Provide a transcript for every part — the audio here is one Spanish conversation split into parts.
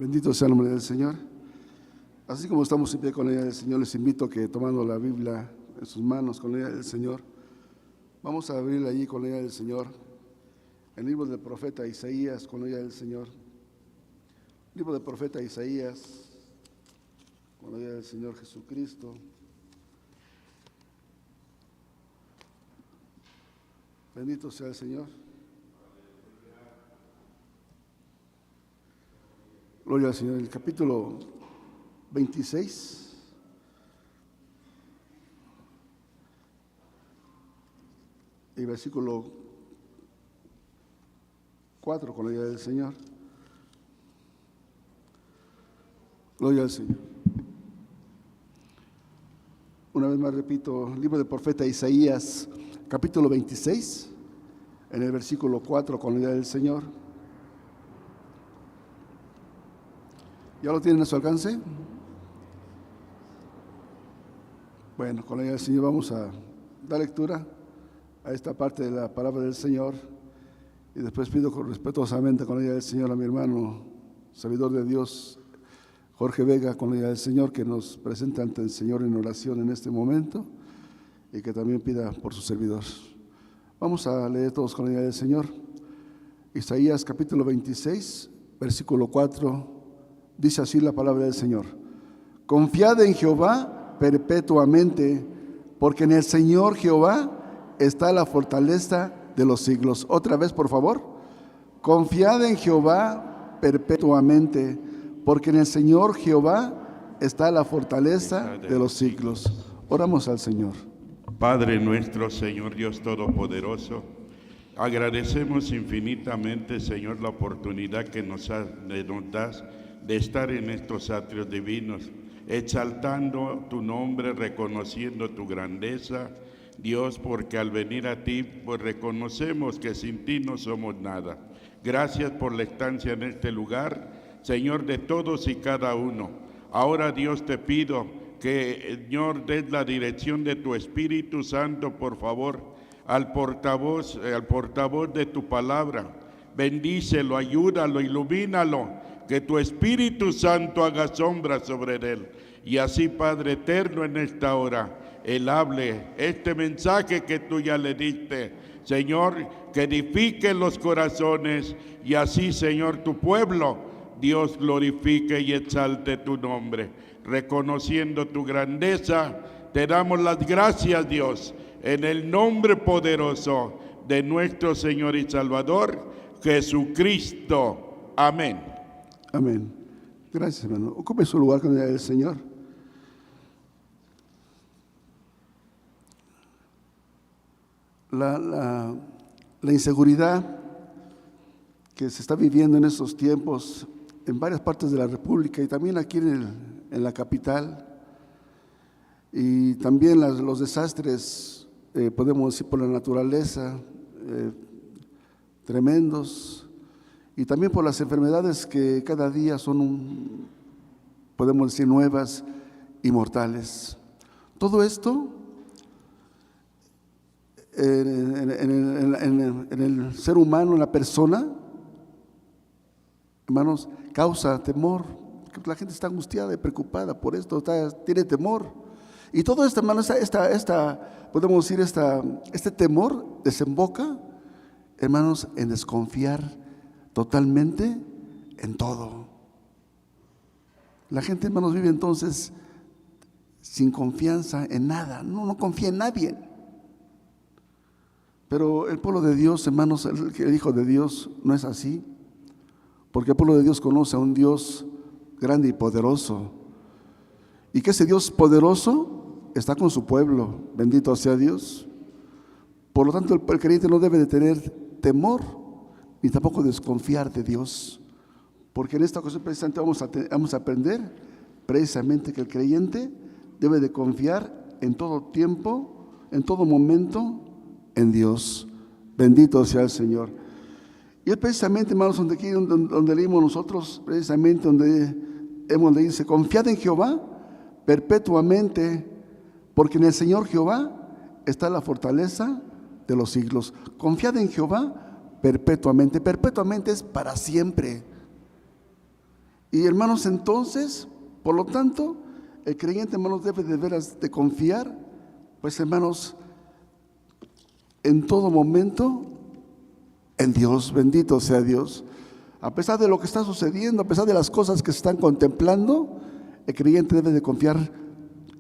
Bendito sea el nombre del Señor. Así como estamos en pie con la idea del Señor, les invito a que tomando la Biblia en sus manos con la idea del Señor, vamos a abrir allí con la idea del Señor, el libro del profeta Isaías con la idea del Señor. Libro del profeta Isaías con la idea del Señor Jesucristo. Bendito sea el Señor. Gloria al Señor. El capítulo 26. Y versículo 4 con la idea del Señor. Gloria al Señor. Una vez más repito, libro del profeta Isaías, capítulo 26, en el versículo 4 con la idea del Señor. ¿Ya lo tienen a su alcance? Bueno, con la idea del Señor vamos a dar lectura a esta parte de la palabra del Señor y después pido respetuosamente con la idea del Señor a mi hermano, servidor de Dios, Jorge Vega, con la idea del Señor, que nos presente ante el Señor en oración en este momento y que también pida por su servidor. Vamos a leer todos con la idea del Señor. Isaías capítulo 26, versículo 4. Dice así la palabra del Señor: confiad en Jehová perpetuamente, porque en el Señor Jehová está la fortaleza de los siglos. Otra vez, por favor. Confiad en Jehová perpetuamente, porque en el Señor Jehová está la fortaleza de los siglos. Oramos al Señor. Padre nuestro, Señor Dios Todopoderoso, agradecemos infinitamente, Señor, la oportunidad que nos das de estar en estos atrios divinos, exaltando tu nombre, reconociendo tu grandeza, Dios, porque al venir a ti, pues reconocemos que sin ti no somos nada. Gracias por la estancia en este lugar, Señor, de todos y cada uno. Ahora, Dios, te pido que, Señor, des la dirección de tu Espíritu Santo, por favor, al portavoz de tu palabra. Bendícelo, ayúdalo, ilumínalo, que tu Espíritu Santo haga sombra sobre él. Y así, Padre eterno, en esta hora, Él hable este mensaje que tú ya le diste, Señor, que edifique los corazones y así, Señor, tu pueblo, Dios, glorifique y exalte tu nombre. Reconociendo tu grandeza, te damos las gracias, Dios, en el nombre poderoso de nuestro Señor y Salvador, Jesucristo. Amén. Amén. Gracias, hermano. Ocupe su lugar con el Señor. La inseguridad que se está viviendo en estos tiempos en varias partes de la República y también aquí en la capital, y también los desastres, podemos decir, por la naturaleza, tremendos, y también por las enfermedades que cada día son, podemos decir, nuevas y mortales. Todo esto en el ser humano, en la persona, hermanos, causa temor. La gente está angustiada y preocupada por esto, tiene temor. Y todo esto, hermanos, podemos decir, este temor desemboca, hermanos, en desconfiar totalmente en todo. La gente, hermanos, vive entonces sin confianza en nada, no confía en nadie. Pero el pueblo de Dios, hermanos, el Hijo de Dios no es así, porque el pueblo de Dios conoce a un Dios grande y poderoso, y que ese Dios poderoso está con su pueblo. Bendito sea Dios. Por lo tanto, el creyente no debe de tener temor ni tampoco desconfiar de Dios, porque en esta ocasión precisamente vamos a aprender precisamente que el creyente debe de confiar en todo tiempo, en todo momento, en Dios. Bendito sea el Señor. Y es precisamente, hermanos, donde leímos nosotros, precisamente donde hemos leído, dice: confiad en Jehová perpetuamente, porque en el Señor Jehová está la fortaleza de los siglos. Confiad en Jehová perpetuamente. Perpetuamente es para siempre. Y hermanos, entonces, por lo tanto, el creyente, hermanos, debe de veras de confiar, pues hermanos, en todo momento en Dios. Bendito sea Dios. A pesar de lo que está sucediendo, a pesar de las cosas que se están contemplando, el creyente debe de confiar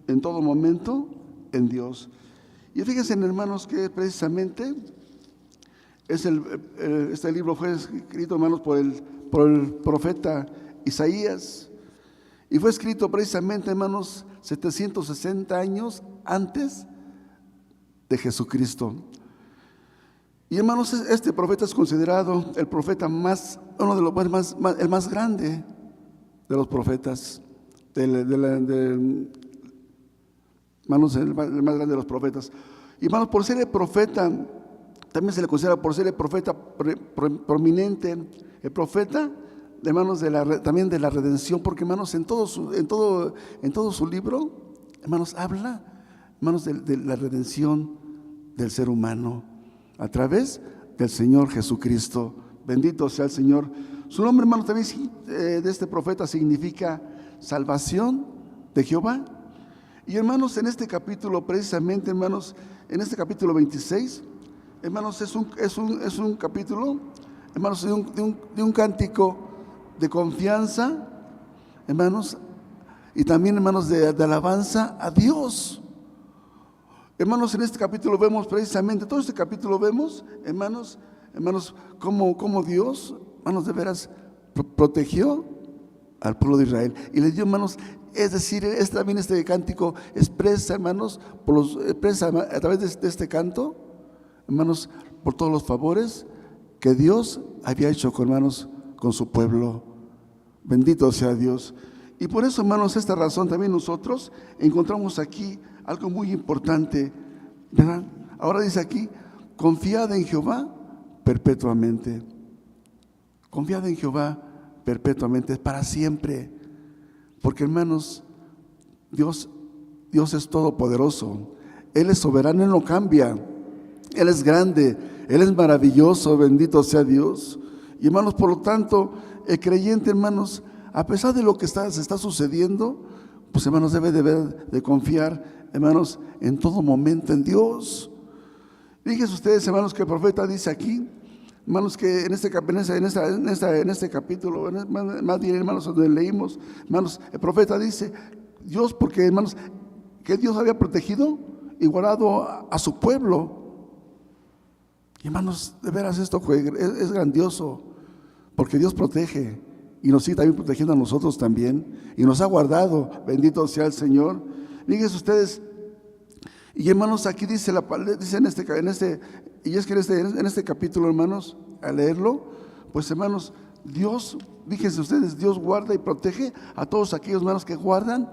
en todo momento en Dios. Y fíjense, hermanos, que precisamente este libro fue escrito, hermanos, por el profeta Isaías, y fue escrito precisamente, hermanos, 760 años antes de Jesucristo. Y hermanos, este profeta es considerado el profeta uno de los el más grande de los profetas, hermanos, el más grande de los profetas. Y hermanos, por ser el profeta, también se le considera por ser el profeta prominente, el profeta, hermanos, también de la redención, porque hermanos, en todo su libro, hermanos, habla, hermanos, de la redención del ser humano a través del Señor Jesucristo. Bendito sea el Señor. Su nombre, hermanos, también de este profeta significa salvación de Jehová. Y hermanos, en este capítulo, precisamente, hermanos, en este capítulo 26, hermanos, es un capítulo, hermanos, de un cántico de confianza, hermanos, y también, hermanos, de alabanza a Dios. Hermanos, en este capítulo vemos precisamente, todo este capítulo vemos, hermanos, cómo Dios, hermanos, de veras protegió al pueblo de Israel y le dio, hermanos, es decir, también este cántico expresa, hermanos, expresa a través de este canto, hermanos, por todos los favores que Dios había hecho con su pueblo. Bendito sea Dios. Y por eso, hermanos, esta razón también nosotros encontramos aquí algo muy importante, ¿verdad? Ahora dice aquí, confiad en Jehová perpetuamente. Confiad en Jehová perpetuamente, para siempre. Porque, hermanos, Dios es todopoderoso. Él es soberano, Él no cambia. Él es grande, Él es maravilloso, bendito sea Dios. Y hermanos, por lo tanto, el creyente, hermanos, a pesar de lo que se está sucediendo, pues hermanos, debe de confiar, hermanos, en todo momento en Dios. Fíjense ustedes, hermanos, que el profeta dice aquí, hermanos, que en este capítulo, más bien, hermanos, donde leímos, hermanos, el profeta dice, Dios, porque, hermanos, que Dios había protegido y guardado a su pueblo. Y hermanos, de veras esto es grandioso, porque Dios protege y nos sigue también protegiendo a nosotros también, y nos ha guardado, bendito sea el Señor. Fíjense ustedes, y hermanos, aquí dice en este capítulo, hermanos, al leerlo, pues hermanos, Dios, fíjense ustedes, Dios guarda y protege a todos aquellos, hermanos, que guardan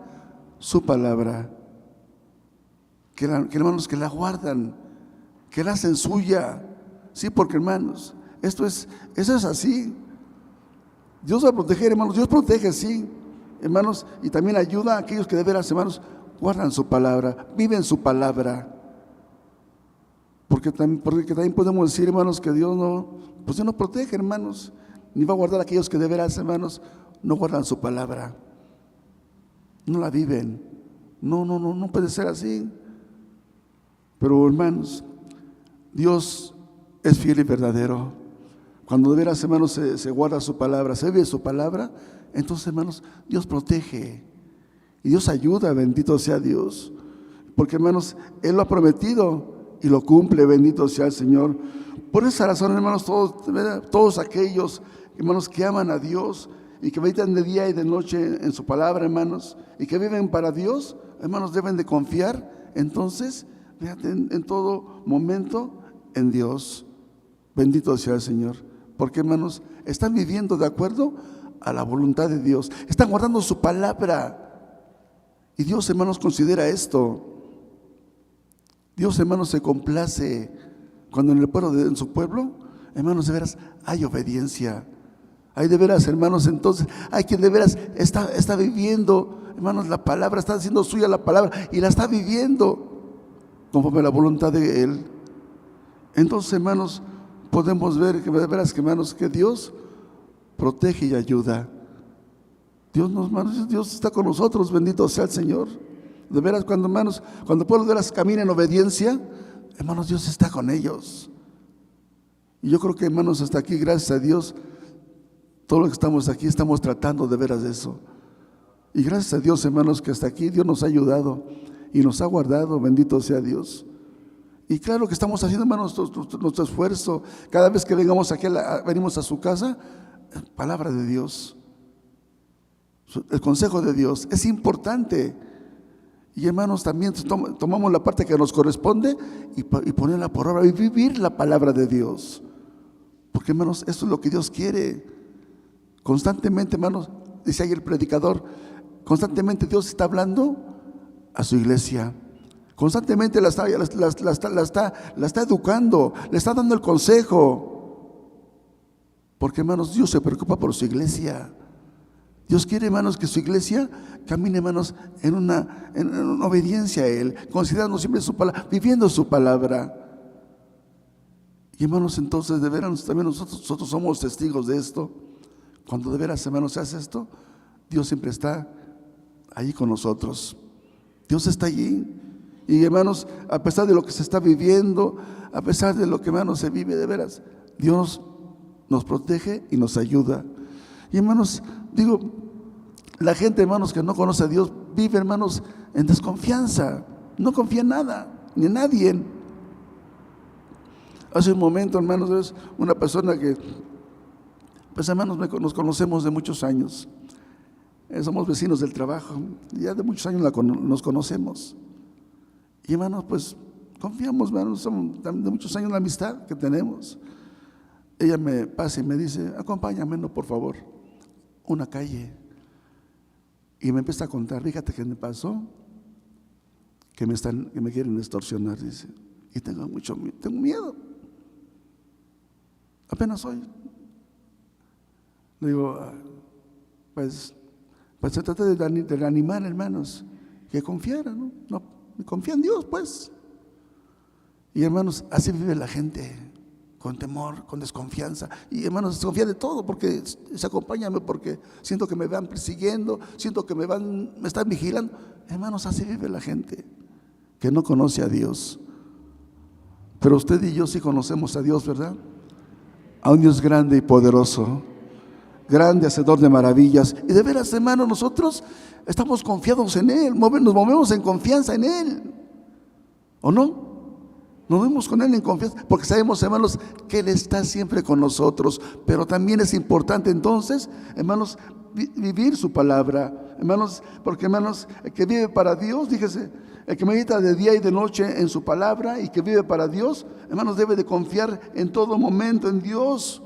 su palabra, que hermanos, que la guardan, que la hacen suya. Sí, porque hermanos, eso es así. Dios va a proteger, hermanos, Dios protege, sí, hermanos, y también ayuda a aquellos que de veras, hermanos, guardan su palabra, viven su palabra. Porque también podemos decir, hermanos, que Dios no protege, hermanos, ni va a guardar a aquellos que de veras, hermanos, no guardan su palabra, no la viven. No puede ser así. Pero hermanos, Dios es fiel y verdadero. Cuando de veras, hermanos, se guarda su palabra, se vive su palabra, entonces, hermanos, Dios protege y Dios ayuda, bendito sea Dios. Porque, hermanos, Él lo ha prometido y lo cumple, bendito sea el Señor. Por esa razón, hermanos, todos aquellos, hermanos, que aman a Dios y que meditan de día y de noche en su palabra, hermanos, y que viven para Dios, hermanos, deben de confiar, entonces, fíjate, en todo momento en Dios. Bendito sea el Señor. Porque, hermanos, están viviendo de acuerdo a la voluntad de Dios, están guardando su palabra. Y Dios, hermanos, considera esto. Dios, hermanos, se complace cuando en su pueblo, hermanos, de veras hay obediencia. Hay de veras, hermanos, entonces hay quien de veras está viviendo, hermanos, la palabra, está haciendo suya la palabra y la está viviendo conforme a la voluntad de Él. Entonces, hermanos, podemos ver que de veras, hermanos, que Dios protege y ayuda. Dios está con nosotros, bendito sea el Señor. De veras, cuando el pueblo de veras camina en obediencia, hermanos, Dios está con ellos. Y yo creo que, hermanos, hasta aquí, gracias a Dios, todos los que estamos aquí estamos tratando de veras de eso. Y gracias a Dios, hermanos, que hasta aquí Dios nos ha ayudado y nos ha guardado, bendito sea Dios. Y claro que estamos haciendo, hermanos, nuestro esfuerzo. Cada vez que vengamos aquí, venimos a su casa, palabra de Dios, el consejo de Dios es importante. Y hermanos, también tomamos la parte que nos corresponde y ponerla por obra y vivir la palabra de Dios. Porque, hermanos, esto es lo que Dios quiere. Constantemente, hermanos, dice ahí el predicador, constantemente Dios está hablando a su iglesia. Constantemente la está educando, le está dando el consejo. Porque, hermanos, Dios se preocupa por su iglesia. Dios quiere, hermanos, que su iglesia camine, hermanos, en una obediencia a Él, considerando siempre su palabra, viviendo su palabra. Y, hermanos, entonces de veras también nosotros somos testigos de esto. Cuando de veras, hermanos, se hace esto, Dios siempre está allí con nosotros. Dios está allí. Y, hermanos, a pesar de lo que se está viviendo, a pesar de lo que, hermanos, se vive de veras, Dios nos protege y nos ayuda. Y, hermanos, digo, la gente, hermanos, que no conoce a Dios, vive, hermanos, en desconfianza. No confía en nada, ni en nadie. Hace un momento, hermanos, una persona que, pues, hermanos, nos conocemos de muchos años. Somos vecinos del trabajo. Ya de muchos años nos conocemos. Y, hermanos, pues, confiamos, hermanos, somos de muchos años la amistad que tenemos. Ella me pasa y me dice: acompáñame, no, por favor, una calle. Y me empieza a contar: fíjate que me pasó, que me quieren extorsionar, dice, y tengo miedo. Apenas hoy le digo: pues se trata de animar, hermanos, que confiaran, ¿no? Confía en Dios, pues. Y, hermanos, así vive la gente, con temor, con desconfianza. Y, hermanos, desconfía de todo, porque acompáñame, porque siento que me van persiguiendo, siento que me están vigilando. Hermanos, así vive la gente que no conoce a Dios. Pero usted y yo sí conocemos a Dios, ¿verdad? A un Dios grande y poderoso, grande, hacedor de maravillas. Y de veras, hermanos, nosotros estamos confiados en Él, nos movemos en confianza en Él, ¿o no? Nos vemos con Él en confianza, porque sabemos, hermanos, que Él está siempre con nosotros. Pero también es importante entonces, hermanos, vivir su palabra, hermanos, porque, hermanos, el que vive para Dios, fíjese, el que medita de día y de noche en su palabra y que vive para Dios, hermanos, debe de confiar en todo momento en Dios,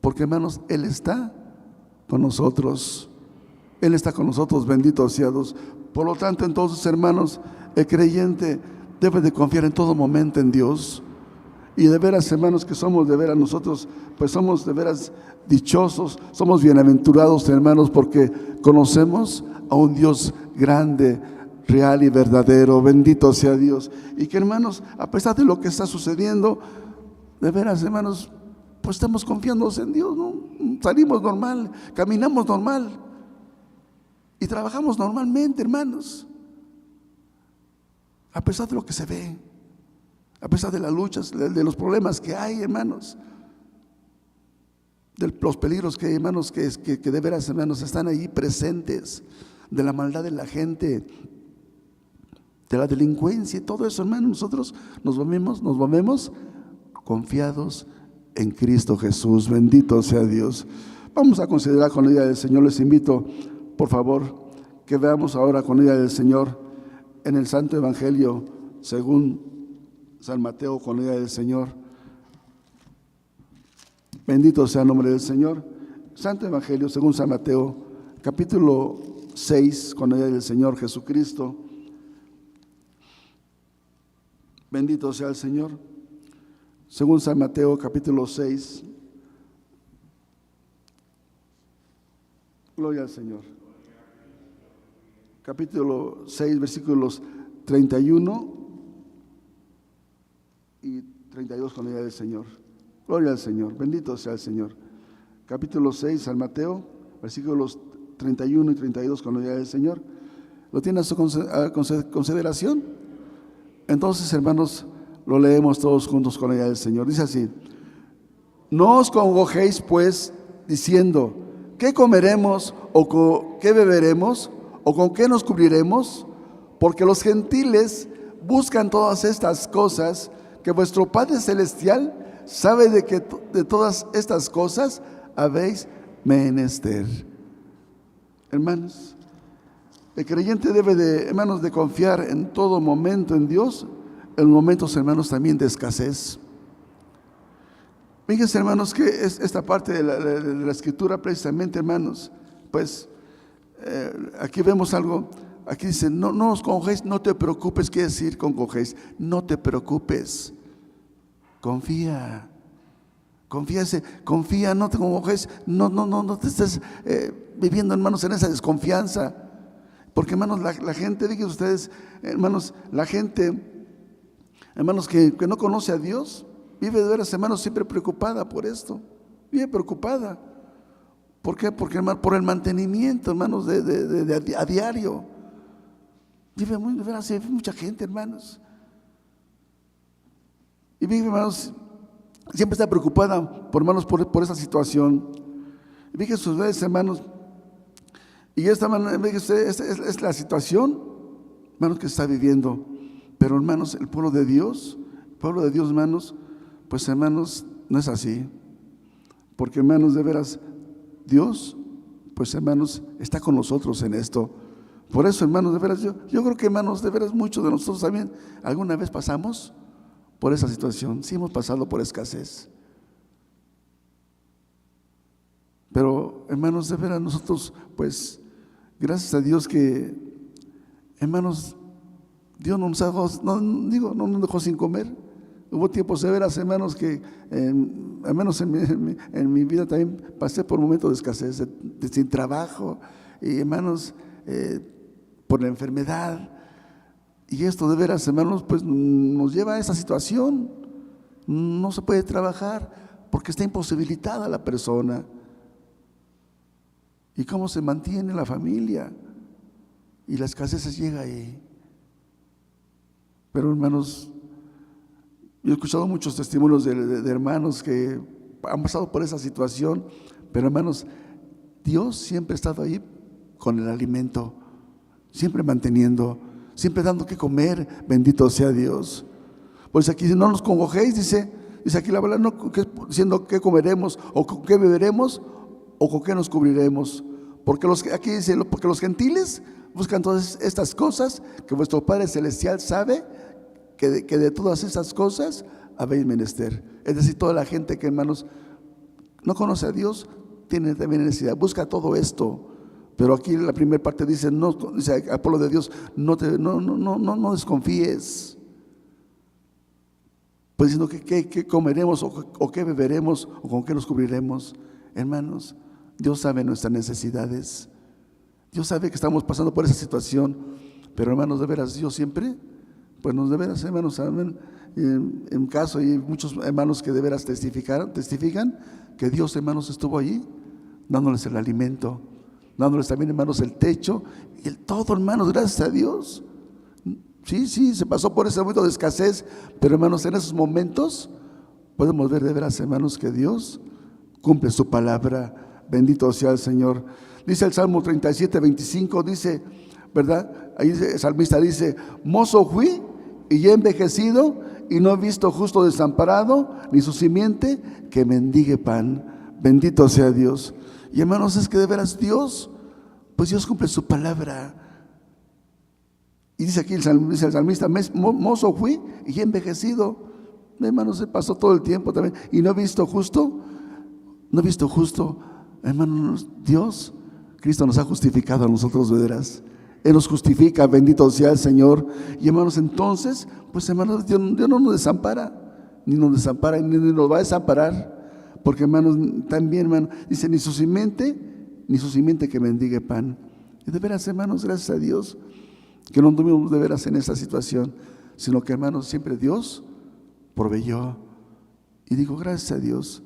porque, hermanos, Él está con nosotros. Él está con nosotros, bendito sea Dios. Por lo tanto, entonces, hermanos, el creyente debe de confiar en todo momento en Dios. Y de veras, hermanos, que somos de veras nosotros, pues somos de veras dichosos, somos bienaventurados, hermanos, porque conocemos a un Dios grande, real y verdadero. Bendito sea Dios. Y que, hermanos, a pesar de lo que está sucediendo, de veras, hermanos, pues estamos confiando en Dios, ¿no? Salimos normal, caminamos normal y trabajamos normalmente, hermanos. A pesar de lo que se ve, a pesar de las luchas, de los problemas que hay, hermanos, de los peligros que hay, hermanos, que de veras, hermanos, están ahí presentes, de la maldad de la gente, de la delincuencia y todo eso, hermanos, nosotros nos movemos confiados en Cristo Jesús. Bendito sea Dios. Vamos a considerar con la ayuda del Señor. Les invito, por favor, que veamos ahora con la ayuda del Señor en el Santo Evangelio según San Mateo, con la ayuda del Señor. Bendito sea el nombre del Señor. Santo Evangelio según San Mateo, capítulo 6, con la ayuda del Señor Jesucristo. Bendito sea el Señor. Según San Mateo, capítulo 6. Gloria al Señor. Capítulo 6, versículos 31 y 32, con la ayuda del Señor. Gloria al Señor. Bendito sea el Señor. Capítulo 6, San Mateo, versículos 31 y 32 con la ayuda del Señor. ¿Lo tiene a su consideración? Entonces, hermanos, lo leemos todos juntos con la ayuda del Señor. Dice así: no os congojéis pues diciendo, ¿qué comeremos o qué beberemos o con qué nos cubriremos? Porque los gentiles buscan todas estas cosas, que vuestro Padre Celestial sabe de todas estas cosas habéis menester. Hermanos, el creyente debe hermanos, de confiar en todo momento en Dios, en momentos, hermanos, también de escasez. Fíjense, hermanos, que esta parte de la Escritura, precisamente, hermanos, pues aquí vemos algo. Aquí dice, no os congojéis, no te preocupes. ¿Qué decir congojéis? No te preocupes, confía, confía, no te congojes, no te estés viviendo, hermanos, en esa desconfianza. Porque, hermanos, la gente, digan ustedes, hermanos, la gente, hermanos, que no conoce a Dios, vive de veras, hermanos, siempre preocupada por esto, vive preocupada. ¿Por qué? Porque, hermano, por el mantenimiento, hermanos, a diario. Vive mucha gente, hermanos. Y vive, hermanos, siempre está preocupada por esa situación. Y fíjense sus veces, hermanos, y esta es la situación, hermanos, que está viviendo. Pero, hermanos, el pueblo de Dios, hermanos, pues, hermanos, no es así. Porque, hermanos, de veras, Dios, pues, hermanos, está con nosotros en esto. Por eso, hermanos, de veras, yo creo que, hermanos, de veras, muchos de nosotros también alguna vez pasamos por esa situación. Sí, hemos pasado por escasez. Pero, hermanos, de veras, nosotros, pues, gracias a Dios que, hermanos, Dios no nos dejó sin comer. Hubo tiempos de veras, hermanos, que al menos en mi vida también pasé por momentos de escasez, sin trabajo, y, hermanos, por la enfermedad. Y esto de veras, hermanos, pues nos lleva a esa situación. No se puede trabajar porque está imposibilitada la persona. ¿Y cómo se mantiene la familia? Y la escasez llega ahí. Pero, hermanos, yo he escuchado muchos testimonios de hermanos que han pasado por esa situación, pero, hermanos, Dios siempre ha estado ahí con el alimento, siempre manteniendo, siempre dando que comer. Bendito sea Dios. Pues aquí dice, no nos congojéis, dice aquí la palabra, diciendo qué comeremos o con qué beberemos o con qué nos cubriremos. Porque aquí dice, porque los gentiles buscan todas estas cosas, que vuestro Padre Celestial sabe que de todas esas cosas habéis menester. Es decir, toda la gente que, hermanos, no conoce a Dios, tiene también necesidad, busca todo esto. Pero aquí en la primera parte dice, dice al pueblo de Dios, no desconfíes. Pues diciendo qué comeremos o qué beberemos o con qué nos cubriremos. Hermanos, Dios sabe nuestras necesidades. Dios sabe que estamos pasando por esa situación. Pero, hermanos, de veras, Dios siempre, pues nos de veras, hermanos, en caso, hay muchos hermanos que de veras testifican que Dios, hermanos, estuvo allí dándoles el alimento, dándoles también, hermanos, el techo y todo, hermanos, gracias a Dios. Sí, se pasó por ese momento de escasez, pero, hermanos, en esos momentos podemos ver de veras, hermanos, que Dios cumple su palabra. Bendito sea el Señor. Dice el Salmo 37, 25, dice, ¿verdad? Ahí el salmista dice, mozo fui y ya envejecido y no he visto justo desamparado, ni su simiente que mendigue pan. Bendito sea Dios. Y, hermanos, es que de veras Dios, pues Dios cumple su palabra. Y dice aquí el salmista, mozo fui y ya envejecido. Hermanos, se pasó todo el tiempo también y no he visto justo. Hermanos, Dios, Cristo nos ha justificado a nosotros, de veras. Él nos justifica, bendito sea el Señor. Y, hermanos, entonces, pues, hermanos, Dios no nos desampara, ni nos va a desamparar. Porque, hermanos, también, hermanos, dice, ni su simiente que mendigue pan. Y de veras, hermanos, gracias a Dios que no tuvimos de veras en esta situación, sino que, hermanos, siempre Dios proveyó. Y digo, gracias a Dios,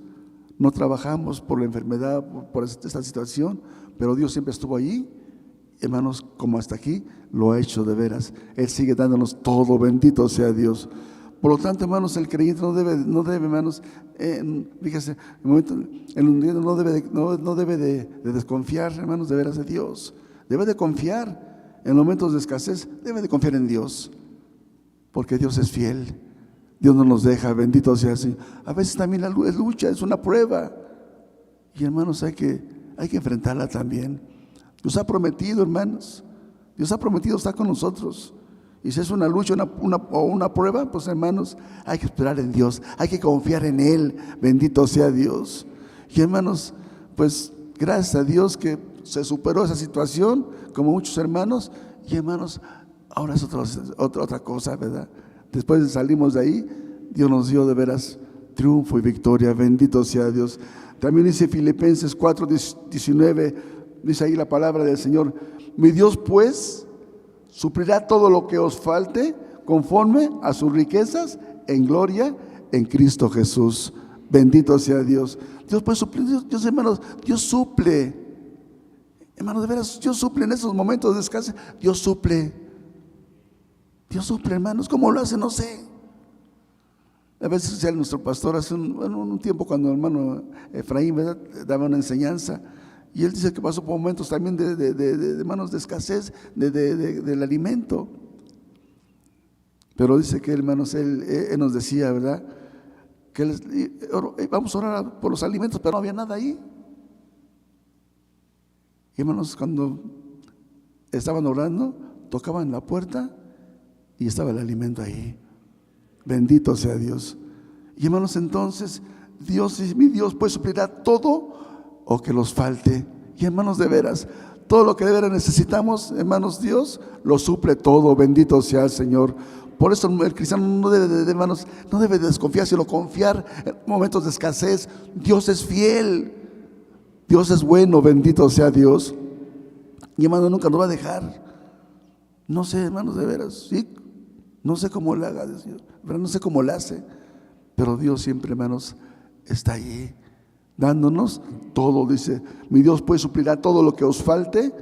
no trabajamos por la enfermedad, por esta situación, pero Dios siempre estuvo allí, hermanos, como hasta aquí, lo ha hecho de veras. Él sigue dándonos todo, bendito sea Dios. Por lo tanto, hermanos, el creyente no debe, hermanos, fíjese, no debe de desconfiar, hermanos, de veras de Dios. Debe de confiar en momentos de escasez, debe de confiar en Dios, porque Dios es fiel. Dios no nos deja, bendito sea así. A veces también es lucha, es una prueba. Y hermanos, hay que enfrentarla también. Dios ha prometido, hermanos. Dios ha prometido estar con nosotros. Y si es una lucha o una prueba, pues hermanos, hay que esperar en Dios. Hay que confiar en Él. Bendito sea Dios. Y hermanos, pues gracias a Dios que se superó esa situación, como muchos hermanos. Y hermanos, ahora es otra cosa, ¿verdad? Después de salimos de ahí, Dios nos dio de veras triunfo y victoria, bendito sea Dios. También dice Filipenses 4:19, dice ahí la palabra del Señor: mi Dios pues suplirá todo lo que os falte conforme a sus riquezas en gloria en Cristo Jesús. Bendito sea Dios. Dios puede suplir, Dios hermanos, Dios suple. Hermanos, de veras, Dios suple en esos momentos de escasez. Dios suple, hermanos. ¿Cómo lo hace? No sé. A veces decía nuestro pastor hace un tiempo, cuando el hermano Efraín, ¿verdad?, daba una enseñanza, y él dice que pasó por momentos también de manos de escasez del alimento. Pero dice que, hermanos, él nos decía, ¿verdad?, que vamos a orar por los alimentos, pero no había nada ahí. Y hermanos, cuando estaban orando, tocaban la puerta y estaba el alimento ahí. Bendito sea Dios. Y hermanos, entonces mi Dios pues suplirá todo o que los falte. Y hermanos, de veras, todo lo que de veras necesitamos, hermanos, Dios lo suple todo. Bendito sea el Señor. Por eso el cristiano no debe de desconfiar, sino confiar en momentos de escasez. Dios es fiel, Dios es bueno, bendito sea Dios. Y hermano, nunca nos va a dejar. No sé, hermanos, de veras, sí, no sé cómo le haga, no sé cómo le hace, pero Dios siempre, hermanos, está allí dándonos todo. Dice: mi Dios pues suplirá todo lo que os falte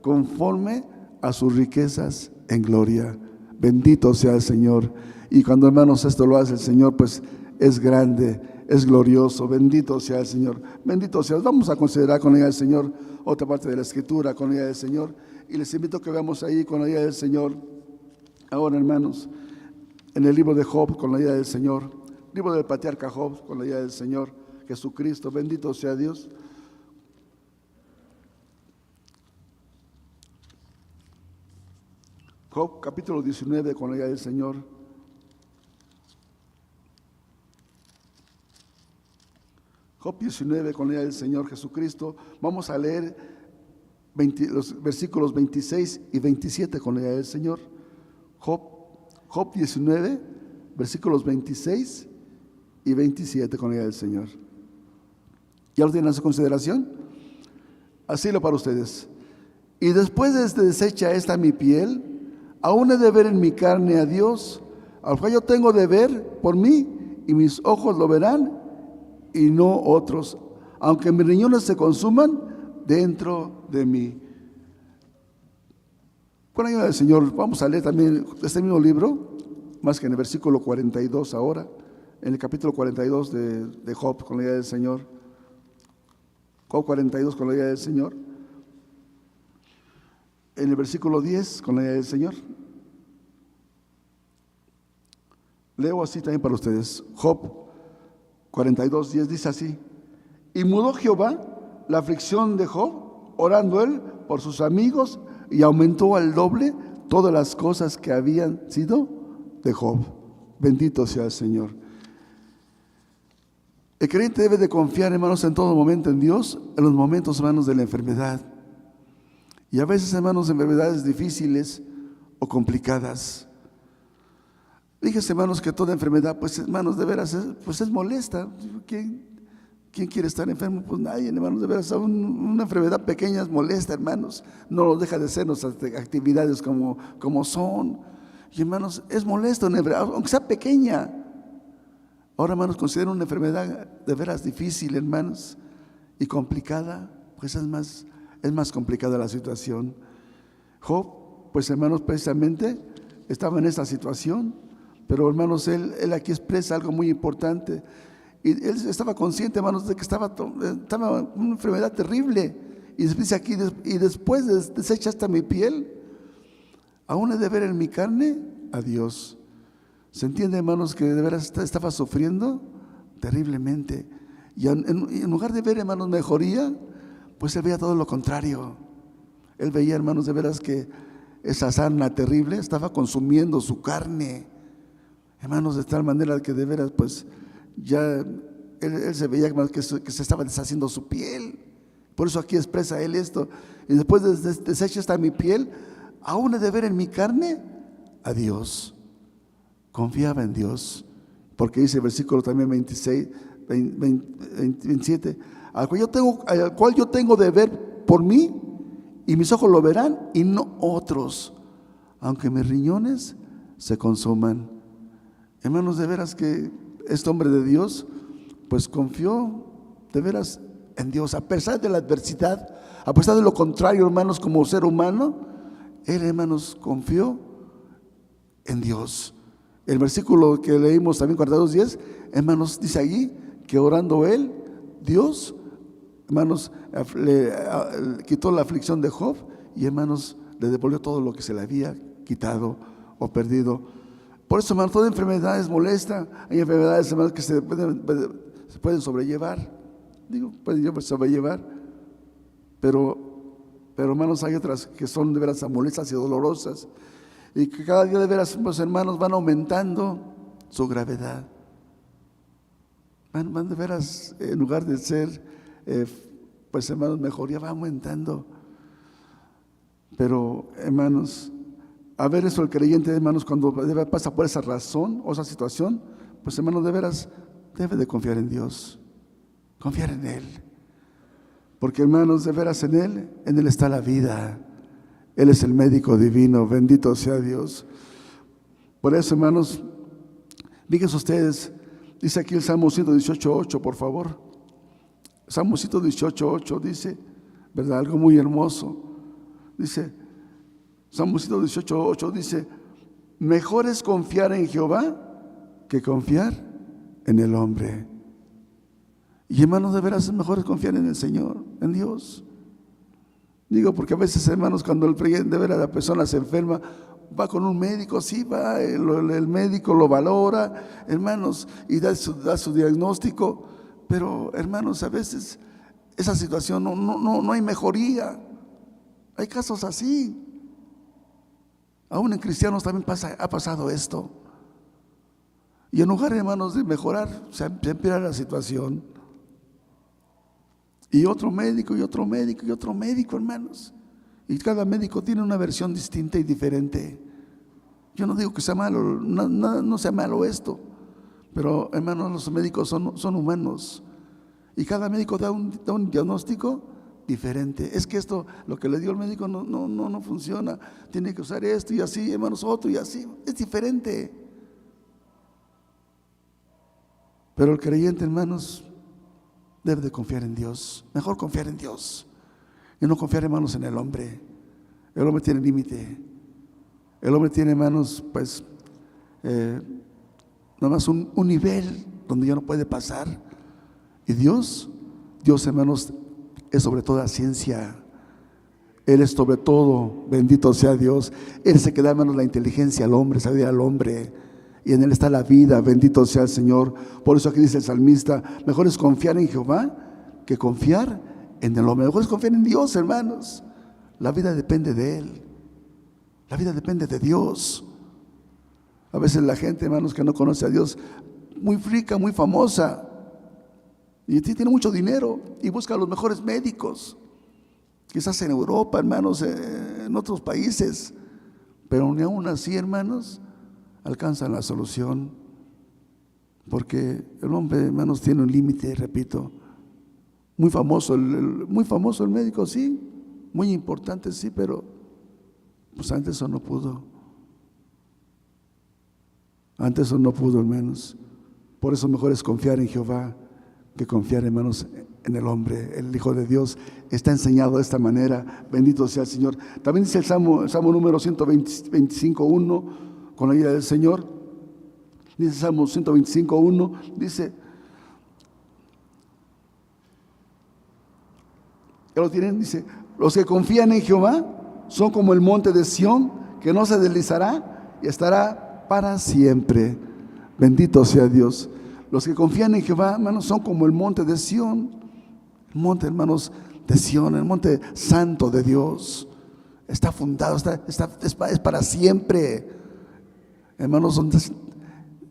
conforme a sus riquezas en gloria. Bendito sea el Señor. Y cuando, hermanos, esto lo hace el Señor, pues es grande, es glorioso. Bendito sea el Señor. Bendito sea. Vamos a considerar con ella del Señor otra parte de la Escritura, con ella del Señor, y les invito a que veamos ahí con ella del Señor. Ahora, hermanos, en el libro de Job, con la ayuda del Señor, libro del patriarca Job, con la ayuda del Señor Jesucristo, bendito sea Dios. Job capítulo 19, con la ayuda del Señor. Job 19, con la ayuda del Señor Jesucristo. Vamos a leer los versículos 26 y 27 con la ayuda del Señor. Job 19, versículos 26 y 27 con la ayuda del Señor. ¿Ya lo tienen a su consideración? Así lo para ustedes. Y después de deshecha esta mi piel, aún he de ver en mi carne a Dios, al cual yo tengo de ver por mí, y mis ojos lo verán y no otros, aunque mis riñones se consuman dentro de mí. Con la ayuda del Señor vamos a leer también este mismo libro, más que en el versículo 42 ahora, en el capítulo 42 de Job, con la ayuda del Señor. Job 42, con la ayuda del Señor. En el versículo 10, con la ayuda del Señor. Leo así también para ustedes. Job 42, 10 dice así: y mudó Jehová la aflicción de Job, orando él por sus amigos, y aumentó al doble todas las cosas que habían sido de Job. Bendito sea el Señor. El creyente debe de confiar, hermanos, en todo momento en Dios, en los momentos, hermanos, de la enfermedad. Y a veces, hermanos, enfermedades difíciles o complicadas. Fíjense, hermanos, que toda enfermedad, pues, hermanos, de veras, pues es molesta. ¿Quién quiere estar enfermo? Pues nadie, hermanos, de veras. Una enfermedad pequeña es molesta, hermanos. No lo deja de ser nuestras actividades como son. Y hermanos, es molesto una enfermedad, aunque sea pequeña. Ahora, hermanos, considera una enfermedad de veras difícil, hermanos, y complicada, pues es más complicada la situación. Job, pues hermanos, precisamente estaba en esa situación, pero hermanos, él aquí expresa algo muy importante. Y él estaba consciente, hermanos, de que estaba una enfermedad terrible. Y dice aquí, y después deshecha hasta mi piel, aún he de ver en mi carne a Dios. ¿Se entiende, hermanos, que de veras estaba sufriendo terriblemente? Y en lugar de ver, hermanos, mejoría, pues él veía todo lo contrario. Él veía, hermanos, de veras que esa sarna terrible estaba consumiendo su carne, hermanos, de tal manera que de veras, pues ya él se veía, hermanos, que se estaba deshaciendo su piel. Por eso aquí expresa él esto. Y después de deshecha está mi piel, aún he de ver en mi carne a Dios. Confiaba en Dios, porque dice el versículo también 27, al cual yo tengo de ver por mí, y mis ojos lo verán y no otros, aunque mis riñones se consuman. Hermanos, de veras que este hombre de Dios pues confió de veras en Dios, a pesar de la adversidad, a pesar de lo contrario, hermanos, como ser humano, él, hermanos, confió en Dios. El versículo que leímos también, 42:10, hermanos, dice allí que orando él, Dios, hermanos, le quitó la aflicción de Job y, hermanos, le devolvió todo lo que se le había quitado o perdido. Por eso, hermanos, toda enfermedad es molesta. Hay enfermedades, hermanos, que se pueden sobrellevar. Pueden sobrellevar, pero hermanos, hay otras que son de veras molestas y dolorosas, y que cada día de veras, pues, hermanos, van aumentando su gravedad. Van de veras, en lugar de ser, pues, hermanos, mejoría, va aumentando. Pero, hermanos, a ver eso el creyente, hermanos, cuando pasa por esa razón o esa situación, pues, hermanos, de veras debe de confiar en Dios, confiar en Él, porque, hermanos, de veras en Él está la vida. Él es el médico divino, bendito sea Dios. Por eso, hermanos, fíjense ustedes, dice aquí el Salmo 118:8, por favor. Salmo 118:8 dice, ¿verdad? Algo muy hermoso. Dice, Salmo 118:8 dice, mejor es confiar en Jehová que confiar en el hombre. Y, hermanos, de veras es mejor confiar en el Señor, en Dios. Digo, porque a veces, hermanos, cuando de veras la persona se enferma, va con un médico, sí va, el médico lo valora, hermanos, y da su diagnóstico, pero, hermanos, a veces esa situación no hay mejoría. Hay casos así. Aún en cristianos también ha pasado esto. Y en lugar, hermanos, de mejorar, se empeora la situación. Y otro médico, y otro médico, y otro médico, hermanos. Y cada médico tiene una versión distinta y diferente. Yo no digo que sea malo, no sea malo esto, pero, hermanos, los médicos son humanos. Y cada médico da un diagnóstico diferente. Es que esto, lo que le dio el médico no funciona. Tiene que usar esto y así, hermanos, otro y así. Es diferente. Pero el creyente, hermanos, debe de confiar en Dios. Mejor confiar en Dios y no confiar, hermanos, en el hombre. El hombre tiene límite. El hombre tiene, hermanos, pues nada más un nivel donde ya no puede pasar. Y Dios, hermanos, es sobre toda ciencia. Él es sobre todo, bendito sea Dios. Él se queda, hermanos, la inteligencia al hombre, sabiduría al hombre, y en Él está la vida, bendito sea el Señor. Por eso aquí dice el salmista, mejor es confiar en Jehová que confiar en el hombre. Mejor es confiar en Dios, hermanos. La vida depende de Él. La vida depende de Dios. A veces la gente, hermanos, que no conoce a Dios, muy rica, muy famosa, y tiene mucho dinero y busca los mejores médicos, quizás en Europa, hermanos, en otros países, pero ni aún así, hermanos, alcanzan la solución, porque el hombre, hermanos, tiene un límite, repito. Muy famoso el médico, sí, muy importante, sí, pero pues antes eso no pudo. Antes eso no pudo, hermanos. Por eso mejor es confiar en Jehová que confiar, hermanos, en el hombre. El Hijo de Dios está enseñado de esta manera. Bendito sea el Señor. También dice el Salmo número 125:1, con la ayuda del Señor. Dice el Salmo 125:1, dice, ¿ya lo tienen? Dice, los que confían en Jehová son como el monte de Sión, que no se deslizará y estará para siempre. Bendito sea Dios. Los que confían en Jehová, hermanos, son como el monte de Sión. El monte, hermanos, de Sión, el monte santo de Dios. Está fundado, es para siempre. Hermanos,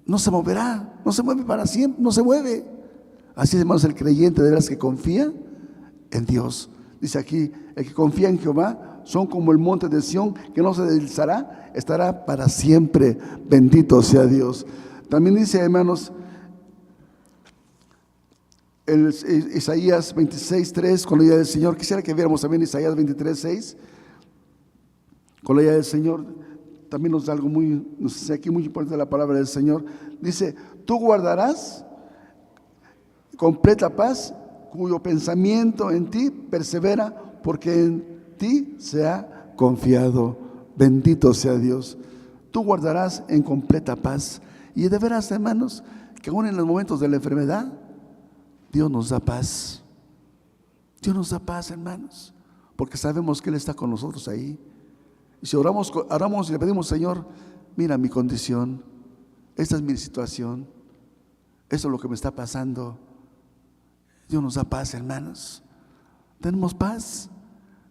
no se moverá, no se mueve para siempre, no se mueve. Así es, hermanos, el creyente de veras que confía en Dios. Dice aquí, el que confía en Jehová son como el monte de Sión, que no se deslizará, estará para siempre. Bendito sea Dios. También dice, hermanos, Isaías 26:3, con la ayuda del Señor. Quisiera que viéramos también Isaías 23:6. Con la ayuda del Señor, también nos da algo nos aquí muy importante la palabra del Señor. Dice, tú guardarás completa paz, cuyo pensamiento en ti persevera, porque en ti se ha confiado. Bendito sea Dios. Tú guardarás en completa paz. Y de veras, hermanos, que aún en los momentos de la enfermedad, Dios nos da paz. Dios nos da paz, hermanos, porque sabemos que Él está con nosotros ahí. Y si oramos y le pedimos, Señor, mira mi condición, esta es mi situación, esto es lo que me está pasando. Dios nos da paz, hermanos. Tenemos paz,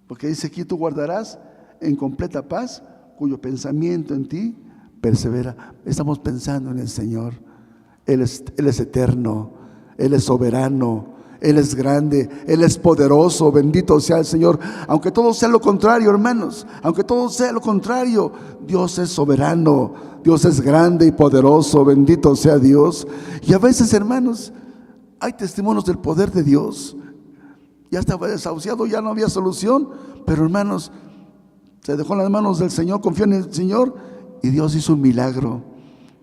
porque dice aquí, tú guardarás en completa paz, cuyo pensamiento en ti persevera. Estamos pensando en el Señor. Él es eterno, Él es soberano, Él es grande, Él es poderoso. Bendito sea el Señor. Aunque todo sea lo contrario, hermanos, aunque todo sea lo contrario, Dios es soberano, Dios es grande y poderoso. Bendito sea Dios. Y a veces, hermanos, hay testimonios del poder de Dios. Ya estaba desahuciado, ya no había solución, pero hermanos, se dejó en las manos del Señor, confió en el Señor y Dios hizo un milagro.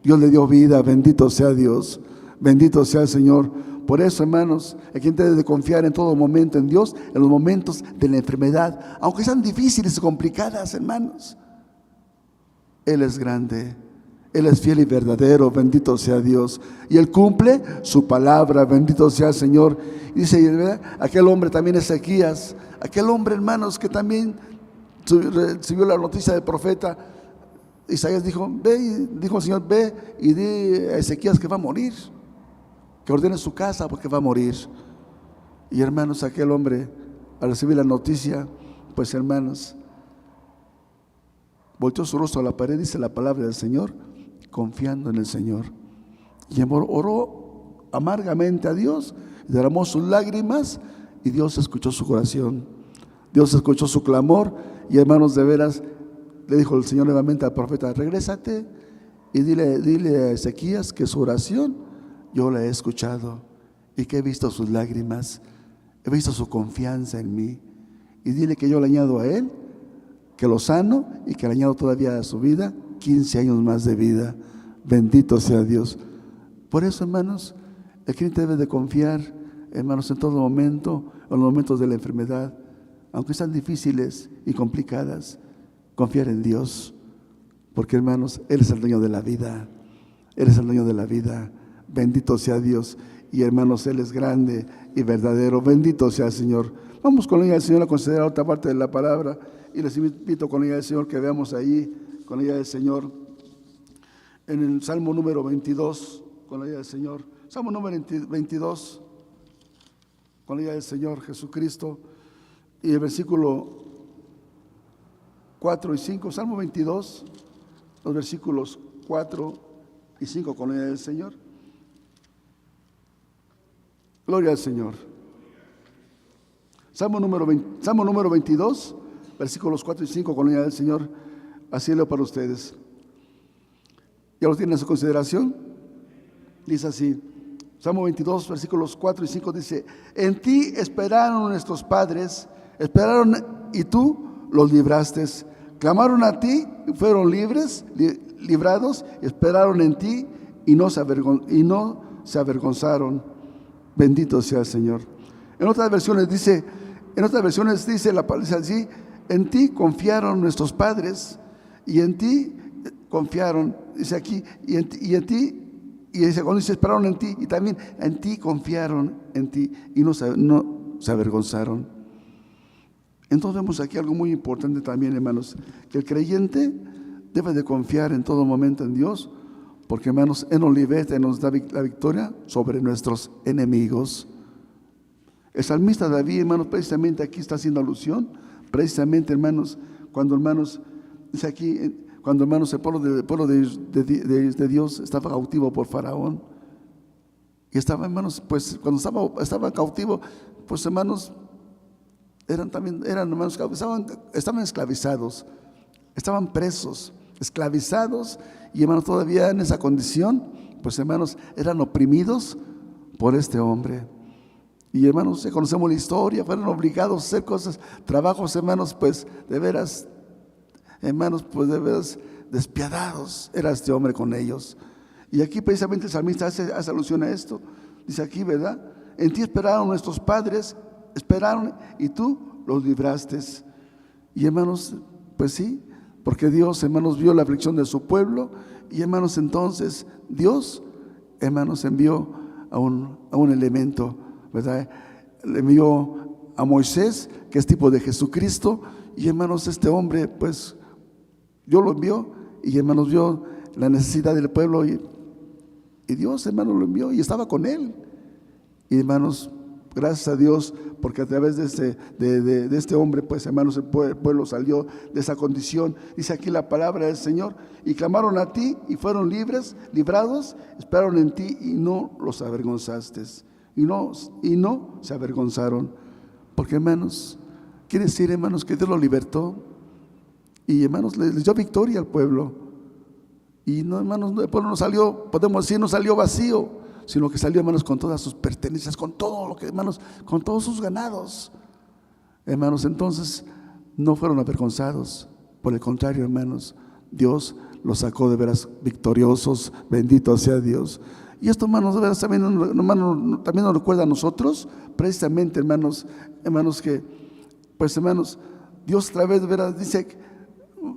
Dios le dio vida. Bendito sea Dios, bendito sea el Señor. Por eso, hermanos, hay quien debe de confiar en todo momento en Dios, en los momentos de la enfermedad, aunque sean difíciles y complicadas, hermanos. Él es grande, Él es fiel y verdadero. Bendito sea Dios. Y Él cumple su palabra. Bendito sea el Señor. Y dice, ¿verdad? Aquel hombre también, Ezequías, aquel hombre, hermanos, que también recibió la noticia del profeta Isaías. Dijo el Señor, ve y di a Ezequías que va a morir, que ordene su casa porque va a morir. Y hermanos, aquel hombre, al recibir la noticia, pues hermanos, volteó su rostro a la pared, dice la palabra del Señor, confiando en el Señor. Y oró amargamente a Dios, derramó sus lágrimas y Dios escuchó su oración. Dios escuchó su clamor. Y hermanos, de veras, le dijo el Señor nuevamente al profeta, regrésate y dile a Ezequías que su oración yo la he escuchado y que he visto sus lágrimas, he visto su confianza en mí. Y dile que yo le añado a él, que lo sano y que le añado todavía a su vida 15 años más de vida. Bendito sea Dios. Por eso, hermanos, el creyente debe de confiar, hermanos, en todo momento, en los momentos de la enfermedad, aunque sean difíciles y complicadas, confiar en Dios, porque, hermanos, Él es el dueño de la vida. Él es el dueño de la vida. Bendito sea Dios. Y hermanos, Él es grande y verdadero. Bendito sea el Señor. Vamos con la ayuda del Señor a considerar otra parte de la palabra. Y les invito con la ayuda del Señor que veamos ahí, con la ayuda del Señor, en el Salmo número 22, con la ayuda del Señor. Salmo número 22, con la ayuda del Señor Jesucristo. Y el versículo 4 y 5, Salmo 22, los versículos 4 y 5, con la ayuda del Señor. Gloria al Señor. Salmo número 22, versículos 4 y 5, con la ayuda del Señor. Así leo para ustedes. ¿Ya lo tienen en su consideración? Dice así, Salmo 22, versículos 4 y 5, dice, en ti esperaron nuestros padres, esperaron y tú los libraste. Clamaron a ti y fueron librados, esperaron en ti y no se avergonzaron. Bendito sea el Señor. En otras versiones dice la palabra así: en ti confiaron nuestros padres, y en ti confiaron, dice aquí, y en ti, y dice, cuando dice esperaron en ti, y también en ti confiaron en ti, y no se avergonzaron. Entonces vemos aquí algo muy importante también, hermanos, que el creyente debe de confiar en todo momento en Dios, porque, hermanos, Él nos liberta y nos da la victoria sobre nuestros enemigos. El salmista David, hermanos, precisamente aquí está haciendo alusión, precisamente, hermanos, cuando, hermanos, dice aquí, cuando, hermanos, el pueblo de Dios estaba cautivo por Faraón, y estaba, hermanos, pues cuando estaba cautivo, pues, hermanos, hermanos, estaban esclavizados, estaban presos, esclavizados, y, hermanos, todavía en esa condición, pues, hermanos, eran oprimidos por este hombre. Y, hermanos, conocemos la historia, fueron obligados a hacer cosas, trabajos, hermanos, pues de veras, hermanos, pues de veras despiadados era este hombre con ellos. Y aquí precisamente el salmista hace alusión a esto. Dice aquí, ¿verdad? En ti esperaron nuestros padres, esperaron, y tú los libraste. Y, hermanos, pues sí, porque Dios, hermanos, vio la aflicción de su pueblo, y, hermanos, entonces Dios, hermanos, envió a un elemento, ¿verdad? Le envió a Moisés, que es tipo de Jesucristo, y, hermanos, este hombre, pues Dios lo envió, y, hermanos, vio la necesidad del pueblo, y Dios, hermanos, lo envió y estaba con él. Y, hermanos, gracias a Dios, porque a través de este hombre, pues, hermanos, el pueblo salió de esa condición. Dice aquí la palabra del Señor: y clamaron a ti y fueron librados, esperaron en ti y no los avergonzaste. Y no se avergonzaron. Porque, hermanos, quiere decir, hermanos, que Dios lo libertó, y, hermanos, les dio victoria al pueblo. Y no, hermanos, el pueblo no salió, podemos decir, no salió vacío, sino que salió, hermanos, con todas sus pertenencias, con todo lo que, hermanos, con todos sus ganados. Hermanos, entonces no fueron avergonzados. Por el contrario, hermanos, Dios los sacó de veras victoriosos. Bendito sea Dios. Y esto, hermanos, de veras también nos recuerda a nosotros, precisamente, hermanos, que, pues, hermanos, Dios a través de veras dice que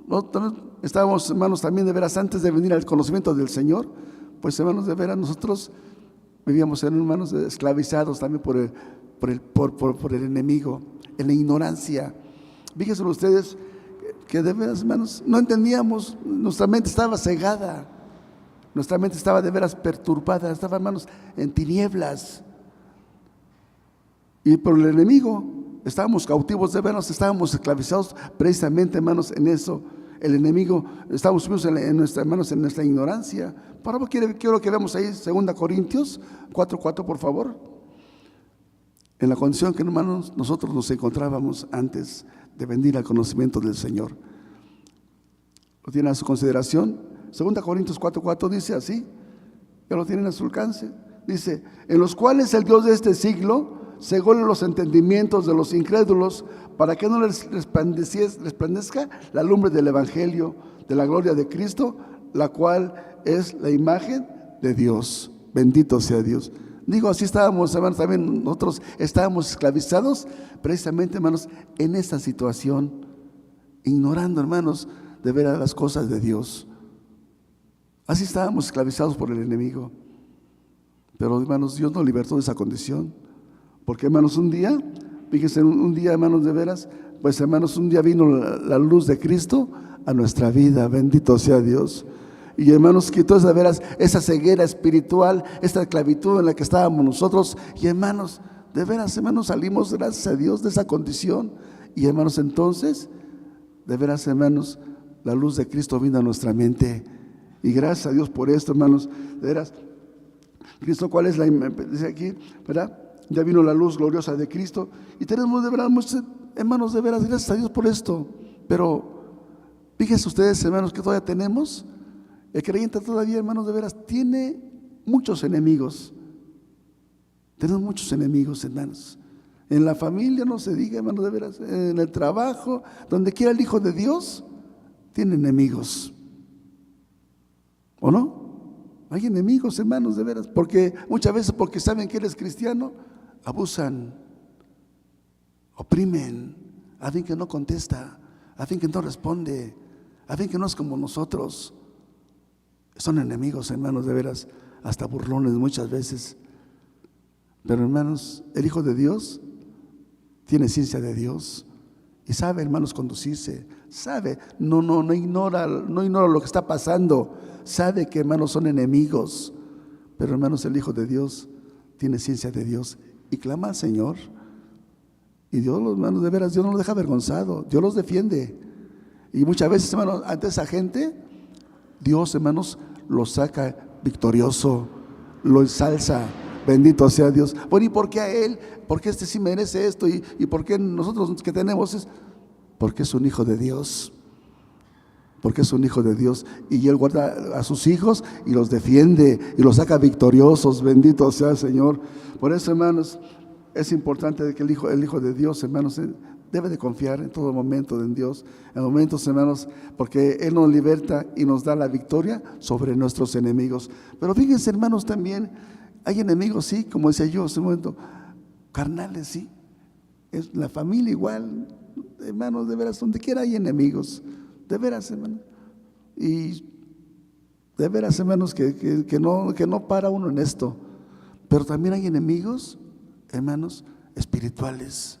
nosotros estábamos, hermanos, también de veras antes de venir al conocimiento del Señor, pues, hermanos, de veras nosotros vivíamos, hermanos, esclavizados también por el enemigo, en la ignorancia. Fíjense ustedes que de veras, hermanos, no entendíamos, nuestra mente estaba cegada, nuestra mente estaba de veras perturbada, estaba, hermanos, en tinieblas. Y por el enemigo estábamos cautivos, de veras, estábamos esclavizados precisamente, hermanos, en eso. El enemigo, estábamos sumidos en nuestra ignorancia. Por favor, quiero que veamos ahí 2 Corintios 4:4, por favor. En la condición que, hermanos, nosotros nos encontrábamos antes de venir al conocimiento del Señor. ¿Lo tienen a su consideración? 2 Corintios 4:4 dice así, ya lo tienen a su alcance. Dice: en los cuales el Dios de este siglo cegó los entendimientos de los incrédulos, para que no les resplandezca la lumbre del evangelio de la gloria de Cristo, la cual es la imagen de Dios. Bendito sea Dios. Digo, así estábamos, hermanos, también nosotros estábamos esclavizados precisamente, hermanos, en esta situación, ignorando, hermanos, de ver las cosas de Dios. Así estábamos esclavizados por el enemigo. Pero, hermanos, Dios nos libertó de esa condición. Porque, hermanos, un día, fíjense, un día, hermanos, de veras, pues, hermanos, un día vino la luz de Cristo a nuestra vida. Bendito sea Dios. Y, hermanos, quitó de veras esa ceguera espiritual, esta esclavitud en la que estábamos nosotros. Y, hermanos, de veras, hermanos, salimos, gracias a Dios, de esa condición. Y, hermanos, entonces, de veras, hermanos, la luz de Cristo vino a nuestra mente. Y gracias a Dios por esto, hermanos, de veras. Cristo, ¿cuál es la imagen? Dice aquí, ¿verdad? Ya vino la luz gloriosa de Cristo. Y tenemos, de veras, muchos hermanos, de veras, gracias a Dios por esto. Pero fíjense ustedes, hermanos, que todavía tenemos. El creyente todavía, hermanos, de veras, tiene muchos enemigos. Tenemos muchos enemigos, hermanos. En la familia, no se diga, hermanos, de veras. En el trabajo, donde quiera el Hijo de Dios, tiene enemigos. ¿O no? Hay enemigos, hermanos, de veras, porque muchas veces porque saben que eres cristiano, abusan, oprimen a alguien que no contesta, a alguien que no responde, a alguien que no es como nosotros. Son enemigos, hermanos, de veras, hasta burlones muchas veces. Pero, hermanos, el Hijo de Dios tiene ciencia de Dios y sabe, hermanos, conducirse. Sabe, no ignora lo que está pasando. Sabe que, hermanos, son enemigos. Pero, hermanos, el Hijo de Dios tiene ciencia de Dios y clama al Señor. Y Dios, hermanos, de veras, Dios no los deja avergonzado. Dios los defiende. Y muchas veces, hermanos, ante esa gente, Dios, hermanos, los saca victorioso, lo ensalza. Bendito sea Dios. Bueno, ¿y por qué a él? ¿Por qué este sí merece esto? ¿Y por qué nosotros que tenemos es? Porque es un hijo de Dios. Porque es un hijo de Dios. Y él guarda a sus hijos y los defiende y los saca victoriosos. Bendito sea el Señor. Por eso, hermanos, es importante que el hijo de Dios, hermanos, debe de confiar en todo momento en Dios. En momentos, hermanos, porque Él nos liberta y nos da la victoria sobre nuestros enemigos. Pero fíjense, hermanos, también hay enemigos, sí, como decía yo hace un momento, carnales, sí. Es la familia igual, hermanos, de veras, donde quiera hay enemigos, de veras, hermanos. Y de veras, hermanos, que no para uno en esto. Pero también hay enemigos, hermanos, espirituales.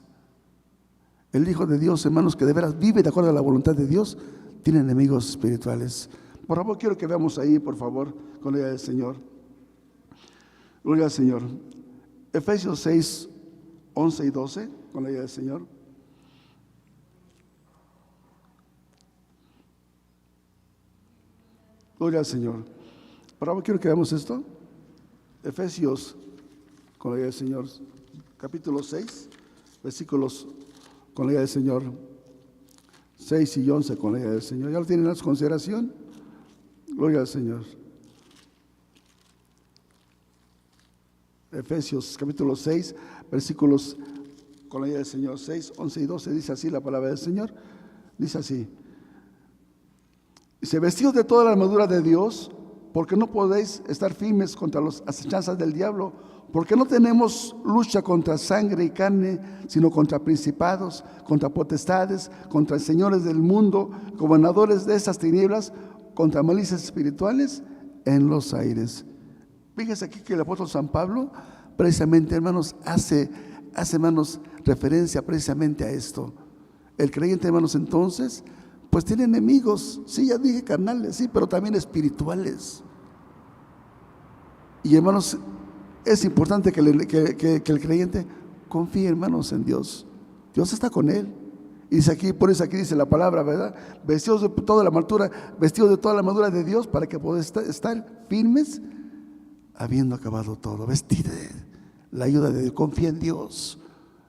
El Hijo de Dios, hermanos, que de veras vive de acuerdo a la voluntad de Dios, tiene enemigos espirituales. Por favor, quiero que veamos ahí, por favor, con la ayuda del Señor. Gloria al Señor. Efesios 6, 11 y 12, con la ayuda del Señor. Gloria al Señor. Por favor, quiero que veamos esto. Efesios, con la ayuda del Señor, capítulo 6, versículos, con la ayuda del Señor, 6 y 11, con la ayuda del Señor. ¿Ya lo tienen en su consideración? Gloria al Señor. Efesios capítulo 6, versículos, con la ayuda del Señor, 6, 11 y 12, dice así la palabra del Señor, dice así: dice, vestidos de toda la armadura de Dios, porque no podéis estar firmes contra las acechanzas del diablo, porque no tenemos lucha contra sangre y carne, sino contra principados, contra potestades, contra señores del mundo, gobernadores de estas tinieblas, contra malicias espirituales en los aires. Fíjese aquí que el apóstol San Pablo precisamente, hermanos, hace hermanos, referencia precisamente a esto. El creyente, hermanos, entonces, pues tiene enemigos, sí, ya dije carnales, sí, pero también espirituales. Y, hermanos, es importante que el creyente confíe, hermanos, en Dios. Dios está con él. Y dice aquí, por eso aquí dice la palabra, ¿verdad? Vestidos de toda la armadura de Dios, para que podáis estar firmes, habiendo acabado todo. Vestid la ayuda de Dios, confía en Dios.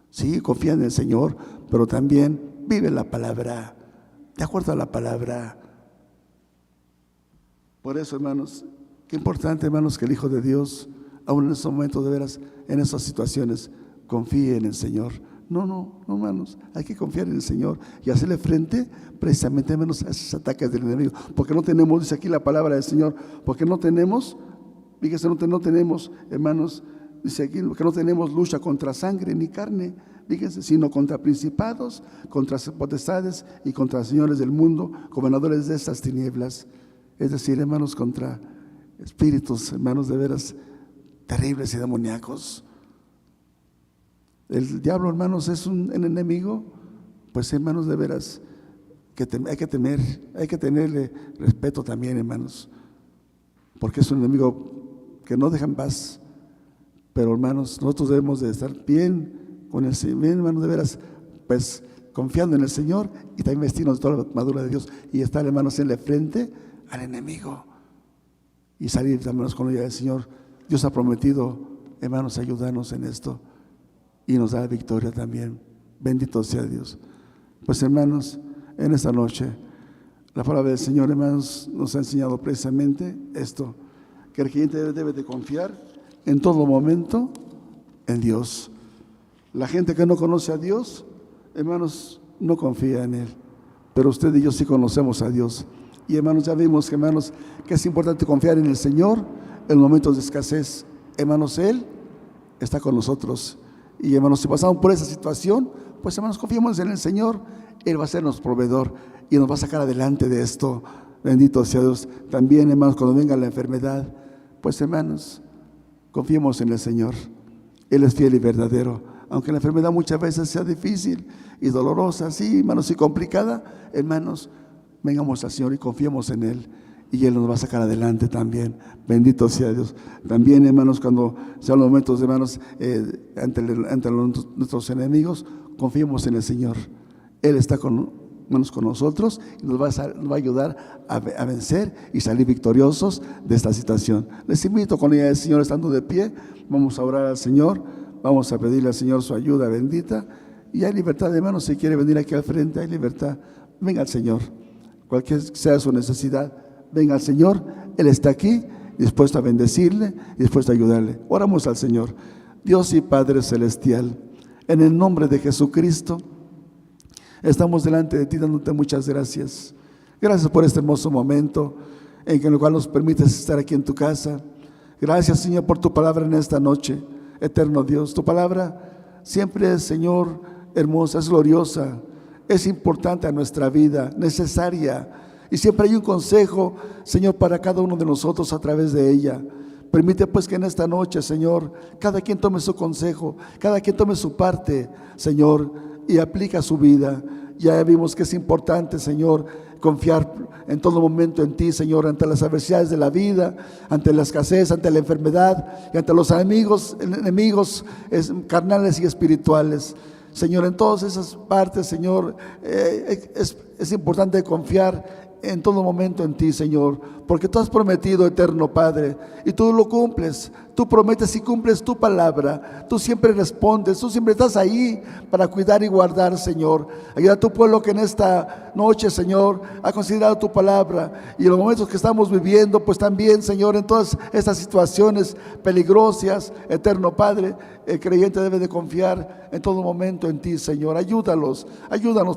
Sí, confía en el Señor, pero también vive la palabra, de acuerdo a la palabra. Por eso, hermanos, qué importante, hermanos, que el Hijo de Dios, aún en estos momentos, de veras, en estas situaciones, confíe en el Señor. No, hermanos, hay que confiar en el Señor y hacerle frente precisamente, hermanos, a esos ataques del enemigo. Porque no tenemos, dice aquí la palabra del Señor, porque no tenemos, fíjese, no tenemos, hermanos, dice aquí que no tenemos lucha contra sangre ni carne, fíjense, sino contra principados, contra potestades y contra señores del mundo, gobernadores de estas tinieblas. Es decir, hermanos, contra espíritus, hermanos, de veras terribles y demoníacos. El diablo, hermanos, es un enemigo, pues, hermanos, de veras que hay que temer, hay que tenerle respeto también, hermanos, porque es un enemigo que no deja en paz. Pero, hermanos, nosotros debemos de estar bien con el Señor, bien, hermanos, de veras, pues, confiando en el Señor y también vestirnos de toda la armadura de Dios y estar, hermanos, en la frente al enemigo y salir, hermanos, con la ayuda del Señor. Dios ha prometido, hermanos, ayudarnos en esto y nos da la victoria también. Bendito sea Dios. Pues, hermanos, en esta noche la palabra del Señor, hermanos, nos ha enseñado precisamente esto, que el creyente debe de confiar en todo momento en Dios. La gente que no conoce a Dios, hermanos, no confía en Él, pero usted y yo sí conocemos a Dios. Y, hermanos, ya vimos, hermanos, que es importante confiar en el Señor, en momentos de escasez. Hermanos, Él está con nosotros. Y hermanos, si pasamos por esa situación, pues hermanos, confiemos en el Señor. Él va a ser nuestro proveedor y nos va a sacar adelante de esto. Bendito sea Dios. También, hermanos, cuando venga la enfermedad, pues hermanos, confiemos en el Señor. Él es fiel y verdadero. Aunque la enfermedad muchas veces sea difícil y dolorosa, sí, hermanos, y complicada, hermanos, vengamos al Señor y confiemos en Él. Y Él nos va a sacar adelante también. Bendito sea Dios. También, hermanos, cuando sean los momentos, hermanos, ante nuestros enemigos, confiemos en el Señor. Él está con nosotros y nos va a ayudar a vencer y salir victoriosos de esta situación. Les invito, con la ayuda del Señor, estando de pie, vamos a orar al Señor, vamos a pedirle al Señor su ayuda bendita. Y hay libertad, hermanos, si quiere venir aquí al frente, hay libertad. Venga al Señor, cualquier sea su necesidad, venga al Señor. Él está aquí, dispuesto a bendecirle y dispuesto a ayudarle. Oramos al Señor. Dios y Padre Celestial, en el nombre de Jesucristo, estamos delante de ti dándote muchas gracias. Gracias por este hermoso momento en el cual nos permites estar aquí en tu casa. Gracias, Señor, por tu palabra en esta noche. Eterno Dios, tu palabra siempre es, Señor, hermosa, es gloriosa, es importante a nuestra vida, necesaria. Y siempre hay un consejo, Señor, para cada uno de nosotros a través de ella. Permite pues que en esta noche, Señor, cada quien tome su consejo, cada quien tome su parte, Señor, y aplica su vida. Ya vimos que es importante, Señor, confiar en todo momento en ti, Señor, ante las adversidades de la vida, ante la escasez, ante la enfermedad y ante los enemigos carnales y espirituales. Señor, en todas esas partes, Señor, es importante confiar en todo momento en ti, Señor, porque tú has prometido, eterno Padre, y tú lo cumples. Tú prometes y cumples tu palabra. Tú siempre respondes, tú siempre estás ahí para cuidar y guardar, Señor. Ayuda a tu pueblo que en esta noche, Señor, ha considerado tu palabra, y en los momentos que estamos viviendo, pues también, Señor, en todas estas situaciones peligrosas, eterno Padre, el creyente debe de confiar en todo momento en ti, Señor. Ayúdanos,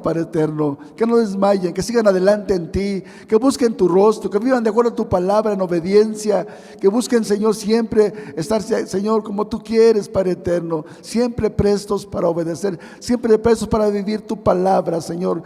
Padre eterno, que no desmayen, que sigan adelante en ti, que busquen tu rostro, que vivan de acuerdo a tu palabra en obediencia, que busquen, Señor, siempre estar, Señor, como tú quieres, Padre eterno, siempre prestos para obedecer, siempre prestos para vivir tu palabra, Señor.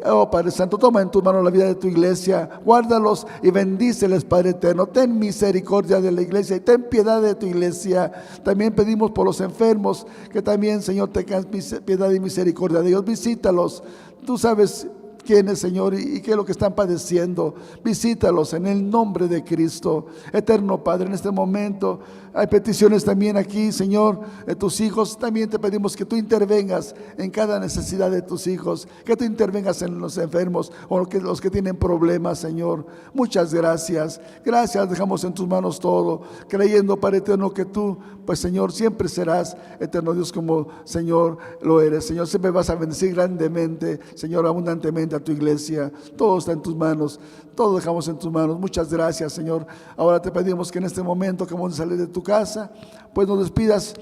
Oh Padre Santo, toma en tus manos la vida de tu iglesia, guárdalos y bendíceles, Padre eterno. Ten misericordia de la iglesia y ten piedad de tu iglesia. También pedimos por los enfermos, que también, Señor, tengas piedad y misericordia de ellos. Visítalos, tú sabes quiénes, Señor, y qué es lo que están padeciendo. Visítalos en el nombre de Cristo. Eterno Padre, en este momento hay peticiones también aquí, Señor, de tus hijos. También te pedimos que tú intervengas en cada necesidad de tus hijos, que tú intervengas en los enfermos o los que tienen problemas, Señor. Muchas gracias. Gracias, dejamos en tus manos todo, creyendo, Padre eterno, que tú, pues, Señor, siempre serás, eterno Dios, como, Señor, lo eres. Señor, siempre vas a bendecir grandemente, Señor, abundantemente a tu iglesia. Todo está en tus manos, todo dejamos en tus manos. Muchas gracias, Señor. Ahora te pedimos que en este momento que vamos a salir de tu casa, pues nos despidas,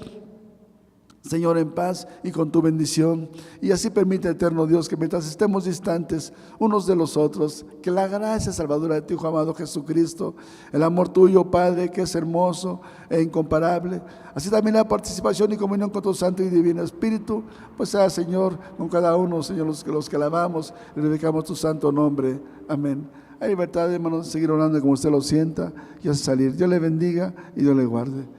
Señor, en paz y con tu bendición. Y así permite, eterno Dios, que mientras estemos distantes unos de los otros, que la gracia salvadora de tu Hijo amado Jesucristo, el amor tuyo, Padre, que es hermoso e incomparable, así también la participación y comunión con tu Santo y Divino Espíritu, pues sea, Señor, con cada uno, Señor, los que alabamos y dedicamos tu santo nombre. Amén. Hay libertad, hermanos, de seguir orando como usted lo sienta y así salir. Dios le bendiga y Dios le guarde.